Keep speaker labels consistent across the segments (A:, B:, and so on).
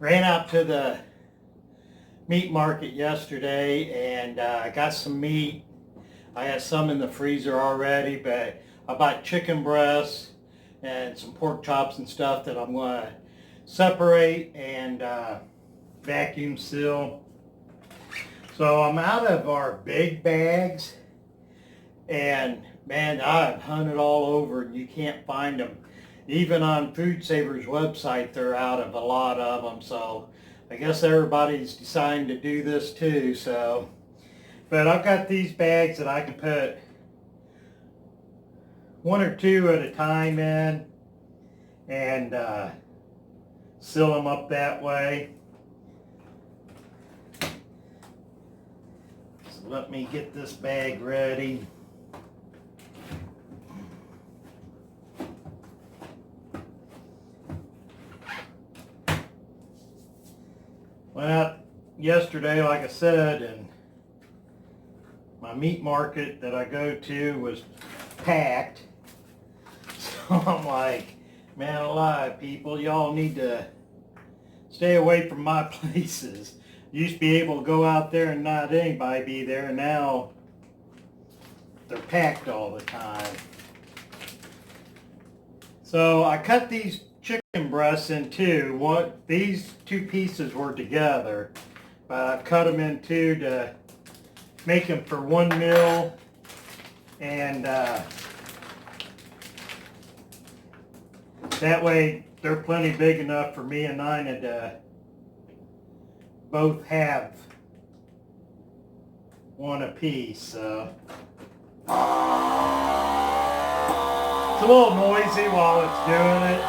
A: Ran out to the meat market yesterday and I got some meat. I had some in the freezer already, but I bought chicken breasts and some pork chops and stuff that I'm going to separate and vacuum seal. So I'm out of our big bags, and man, I've hunted all over and you can't find them. Even on Food Saver's website, they're out of a lot of them. So I guess everybody's deciding to do this too. So, but I've got these bags that I can put one or two at a time in and seal them up that way. So let me get this bag ready. Went out yesterday, like I said, and my meat market that I go to was packed. So I'm like, man alive, people, y'all need to stay away from my places. Used to be able to go out there and not anybody be there, and now they're packed all the time. So I cut these chicken breasts in two. These two pieces were together, but I cut them in two to make them for 1 meal, and that way they're plenty big enough for me and Nina to both have one apiece. So it's a little noisy while it's doing it.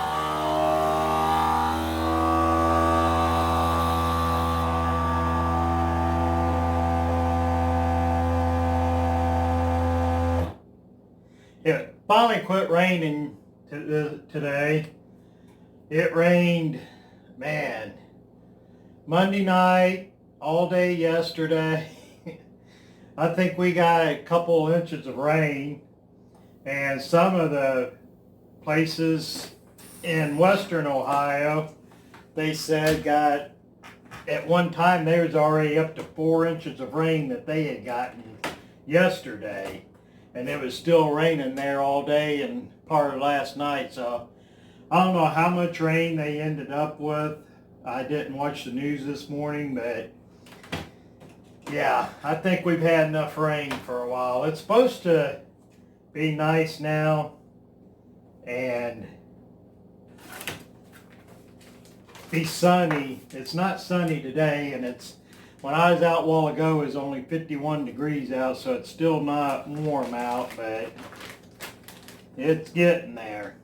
A: It finally quit raining today. It rained, man, Monday night, all day yesterday. I think we got a couple inches of rain, and some of the places in western Ohio, they said got, at one time there was already up to 4 inches of rain that they had gotten yesterday. And it was still raining there all day and part of last night. So I don't know how much rain they ended up with. I didn't watch the news this morning, but yeah, I think we've had enough rain for a while. It's supposed to be nice now and be sunny. It's not sunny today, and when I was out a while ago, it was only 51 degrees out, so it's still not warm out, but it's getting there.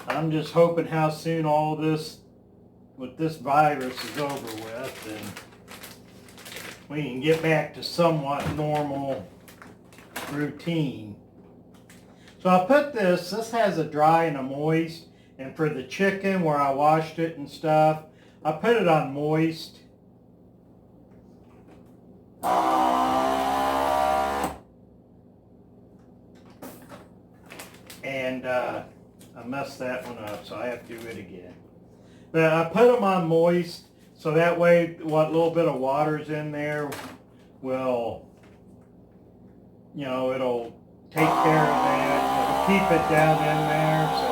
A: I'm just hoping how soon all this, with this virus, is over with, and we can get back to somewhat normal routine. So I put this has a dry and a moist. And for the chicken, where I washed it and stuff, I put it on moist. And I messed that one up, so I have to do it again. But I put them on moist, so that way what little bit of water's in there will, it'll take care of that. It'll keep it down in there, so.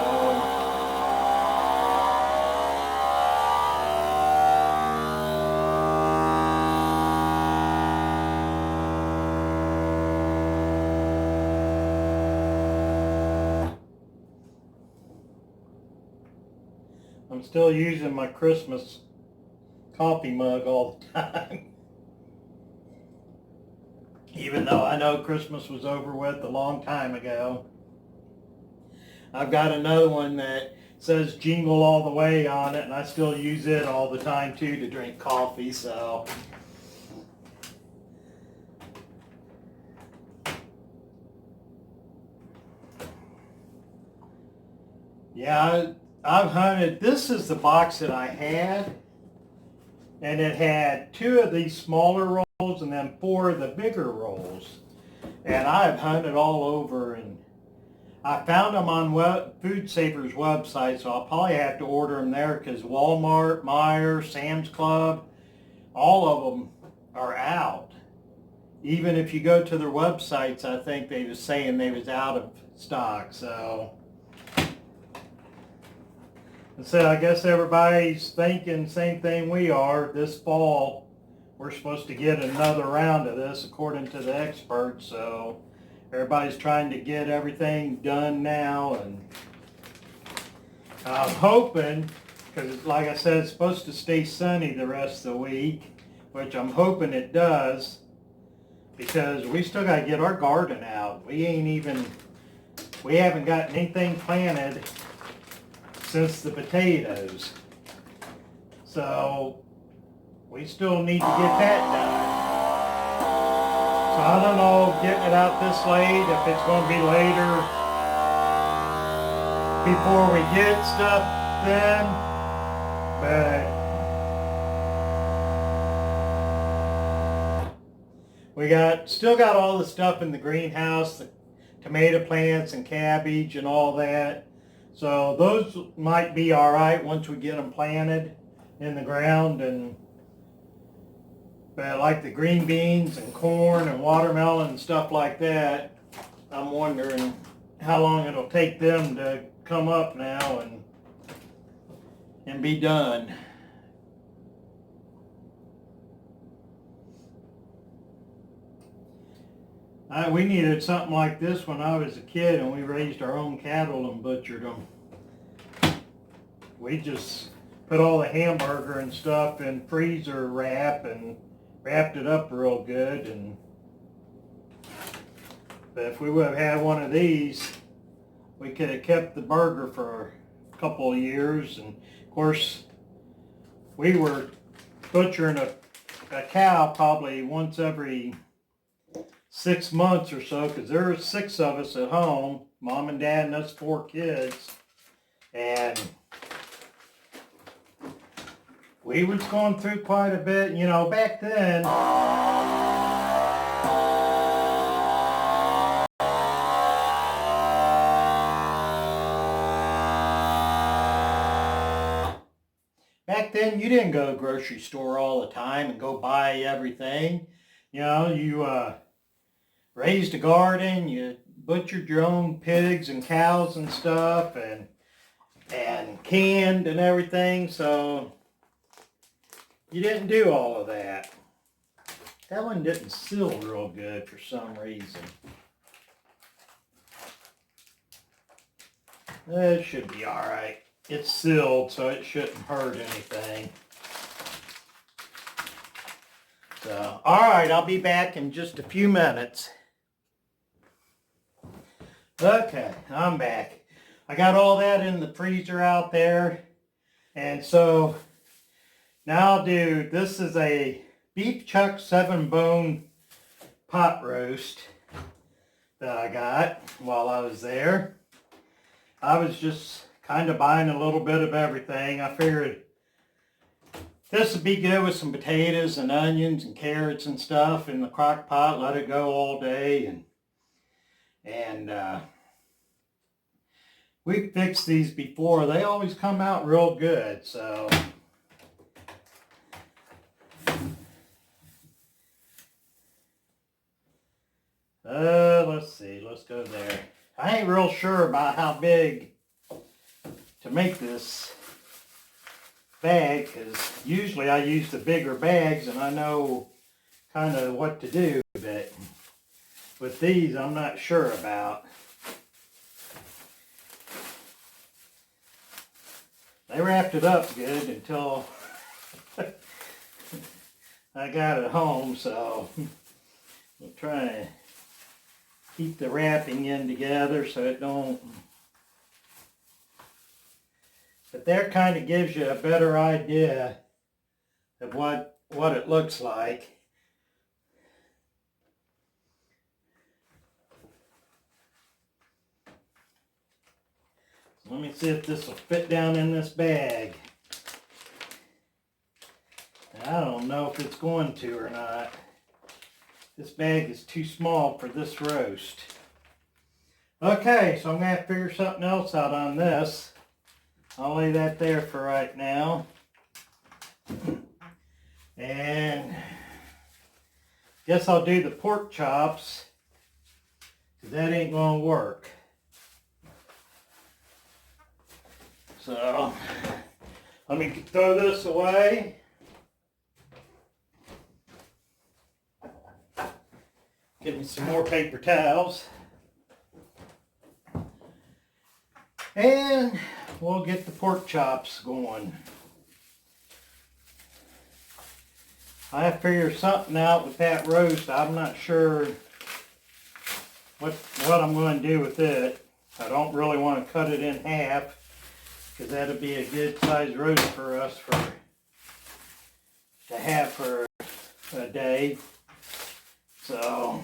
A: I'm still using my Christmas coffee mug all the time. Even though I know Christmas was over with a long time ago. I've got another one that says Jingle All the Way on it, and I still use it all the time too to drink coffee, so. Yeah, I've hunted, this is the box that I had, and it had 2 of these smaller rolls and then 4 of the bigger rolls. And I've hunted all over, and I found them on Food Saver's website, so I'll probably have to order them there because Walmart, Meijer, Sam's Club, all of them are out. Even if you go to their websites, I think they was saying they was out of stock. So I guess everybody's thinking same thing we are. This fall, we're supposed to get another round of this according to the experts. So everybody's trying to get everything done now, and I'm hoping, because like I said, it's supposed to stay sunny the rest of the week, which I'm hoping it does, because we still got to get our garden out. We haven't gotten anything planted since the potatoes. So we still need to get that done. So I don't know, getting it out this late, if it's going to be later before we get stuff then, but we still got all the stuff in the greenhouse, the tomato plants and cabbage and all that. So those might be all right once we get them planted in the ground. But like the green beans and corn and watermelon and stuff like that, I'm wondering how long it'll take them to come up now and be done. We needed something like this when I was a kid, and we raised our own cattle and butchered them. We just put all the hamburger and stuff in freezer wrap and wrapped it up real good. But if we would have had one of these, we could have kept the burger for a couple of years. And of course, we were butchering a cow probably once every 6 months or so, because there were 6 of us at home, mom and dad and us 4 kids, and we was going through quite a bit. You know, back then, you didn't go to the grocery store all the time and go buy everything. You know, you raised a garden, you butchered your own pigs and cows and stuff, and canned and everything, so you didn't do all of that. That one didn't seal real good for some reason. It should be all right. It's sealed, so it shouldn't hurt anything. So, all right, I'll be back in just a few minutes. Okay, I'm back. I got all that in the freezer out there, and so now I'll do, this is a beef chuck 7-bone pot roast that I got while I was there. I was just kind of buying a little bit of everything. I figured this would be good with some potatoes and onions and carrots and stuff in the crock pot, let it go all day, and we've fixed these before. They always come out real good, so let's see, let's go there. I ain't real sure about how big to make this bag, because usually I use the bigger bags and I know kind of what to do, but with these I'm not sure about. They wrapped it up good until I got it home, so we'll try to keep the wrapping in together so it don't. But that kind of gives you a better idea of what it looks like. So let me see if this will fit down in this bag. I don't know if it's going to or not. This bag is too small for this roast. Okay, so I'm going to have to figure something else out on this. I'll lay that there for right now. And guess I'll do the pork chops, because that ain't going to work. So, let me throw this away. Get me some more paper towels. And we'll get the pork chops going. I have to figure something out with that roast. I'm not sure what I'm going to do with it. I don't really want to cut it in half, because that'd be a good size roast for us to have for a day. So,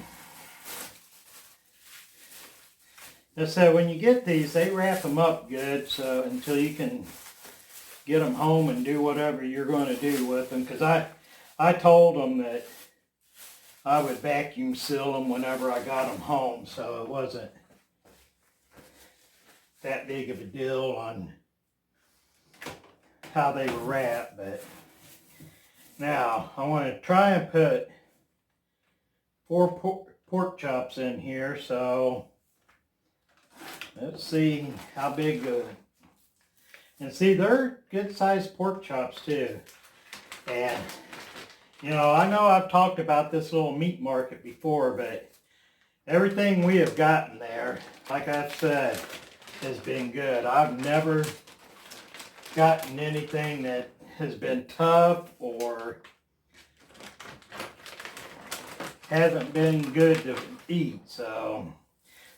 A: as I said, when you get these, they wrap them up good, so until you can get them home and do whatever you're going to do with them. Because I told them that I would vacuum seal them whenever I got them home, so it wasn't that big of a deal on how they were wrapped. But now I want to try and put 4 pork chops in here, so let's see how big and see, they're good sized pork chops too. And you know I've talked about this little meat market before, but everything we have gotten there, like I've said, has been good. I've never gotten anything that has been tough or hasn't been good to eat. So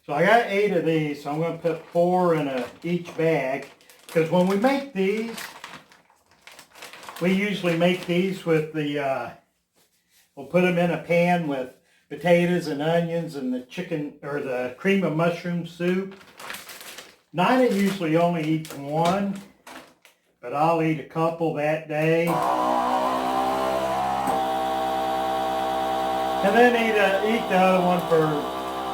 A: I got 8 of these, so I'm going to put 4 in each bag. Because when we make these, we usually make these with the, we'll put them in a pan with potatoes and onions and the chicken, or the cream of mushroom soup. Nina usually only eats 1, but I'll eat a couple that day. And then eat the other one for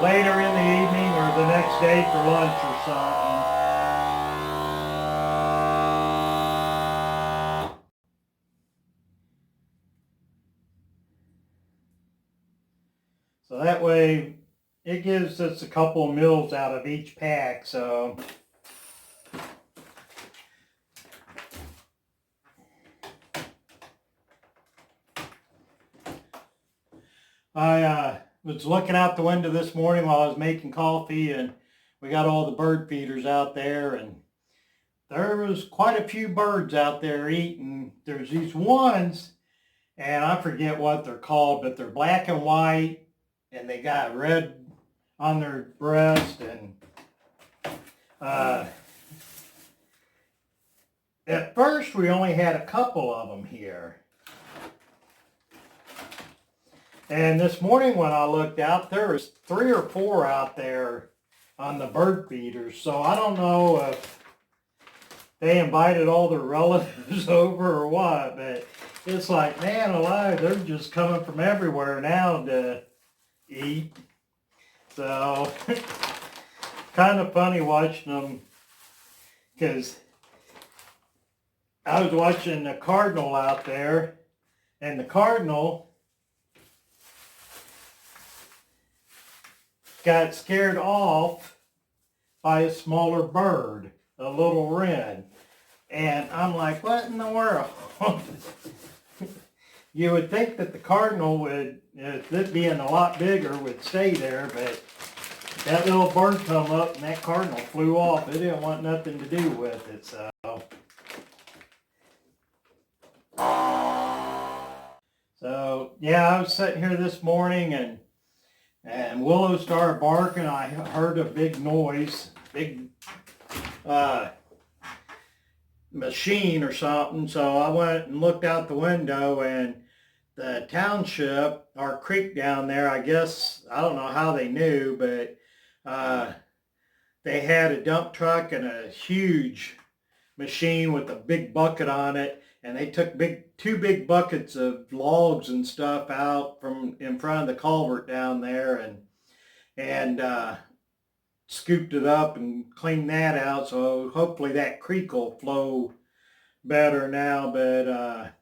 A: later in the evening or the next day for lunch or something. So that way it gives us a couple of meals out of each pack. So I was looking out the window this morning while I was making coffee, and we got all the bird feeders out there, and there was quite a few birds out there eating. There's these ones, and I forget what they're called, but they're black and white, and they got red on their breast, and at first we only had a couple of them here. And this morning when I looked out, there was 3 or 4 out there on the bird feeders. So I don't know if they invited all their relatives over or what, but it's like, man alive, they're just coming from everywhere now to eat. So kind of funny watching them, because I was watching a cardinal out there, and the cardinal got scared off by a smaller bird, a little wren. And I'm like, what in the world? You would think that the cardinal would, it being a lot bigger, would stay there, but that little bird come up and that cardinal flew off. It didn't want nothing to do with it, so. So, yeah, I was sitting here this morning and Willow started barking. I heard a big noise, big machine or something. So I went and looked out the window, and the township, our creek down there, I guess, I don't know how they knew, but they had a dump truck and a huge machine with a big bucket on it, and they took 2 big buckets of logs and stuff out from in front of the culvert down there, and scooped it up and cleaned that out. So hopefully that creek will flow better now. But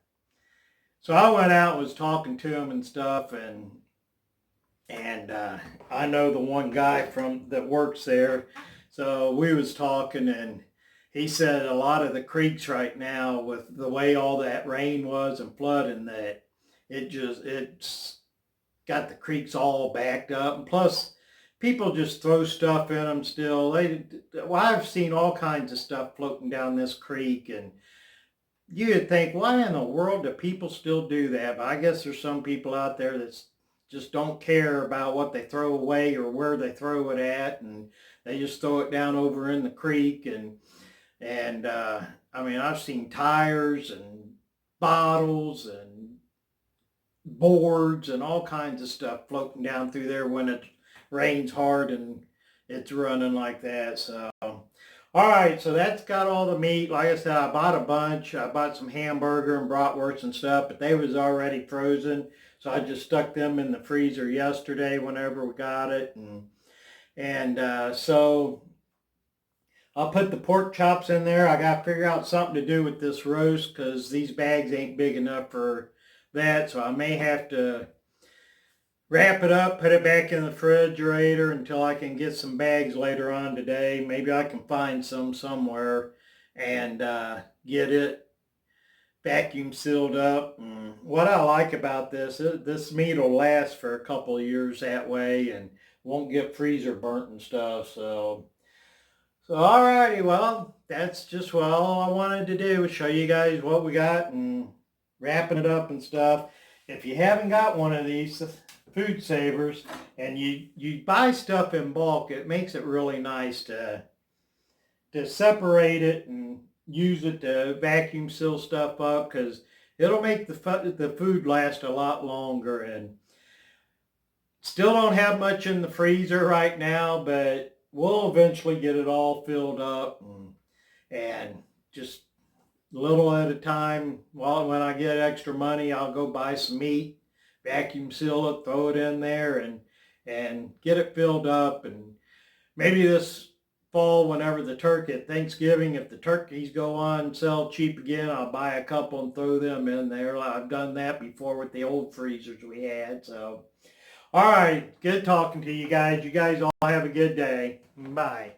A: so I went out and was talking to him and stuff, and I know the one guy from that works there. So we was talking, and he said a lot of the creeks right now, with the way all that rain was and flooding, that it's got the creeks all backed up. And plus, people just throw stuff in them still. Well, I've seen all kinds of stuff floating down this creek, and you'd think, why in the world do people still do that? But I guess there's some people out there that just don't care about what they throw away or where they throw it at, and they just throw it down over in the creek. And I mean, I've seen tires and bottles and boards and all kinds of stuff floating down through there when it rains hard and it's running like that. So, all right, so that's got all the meat. Like I said, I bought a bunch. I bought some hamburger and bratwurst and stuff, but they was already frozen. So I just stuck them in the freezer yesterday whenever we got it. And so I'll put the pork chops in there. I got to figure out something to do with this roast because these bags ain't big enough for that. So I may have to wrap it up, put it back in the refrigerator until I can get some bags later on today. Maybe I can find some somewhere and get it vacuum sealed up. And what I like about this meat will last for a couple of years that way and won't get freezer burnt and stuff. So alrighty, well, that's just all I wanted to do was show you guys what we got and wrapping it up and stuff. If you haven't got one of these food savers and you buy stuff in bulk, it makes it really nice to separate it and use it to vacuum seal stuff up, because it'll make the food last a lot longer. And still don't have much in the freezer right now, but we'll eventually get it all filled up and just a little at a time. Well, when I get extra money, I'll go buy some meat, vacuum seal it, throw it in there, and get it filled up. And maybe this fall, whenever the turkey at Thanksgiving, if the turkeys go on sell cheap again, I'll buy a couple and throw them in there. I've done that before with the old freezers we had. So, all right, good talking to you guys. You guys all have a good day. Bye.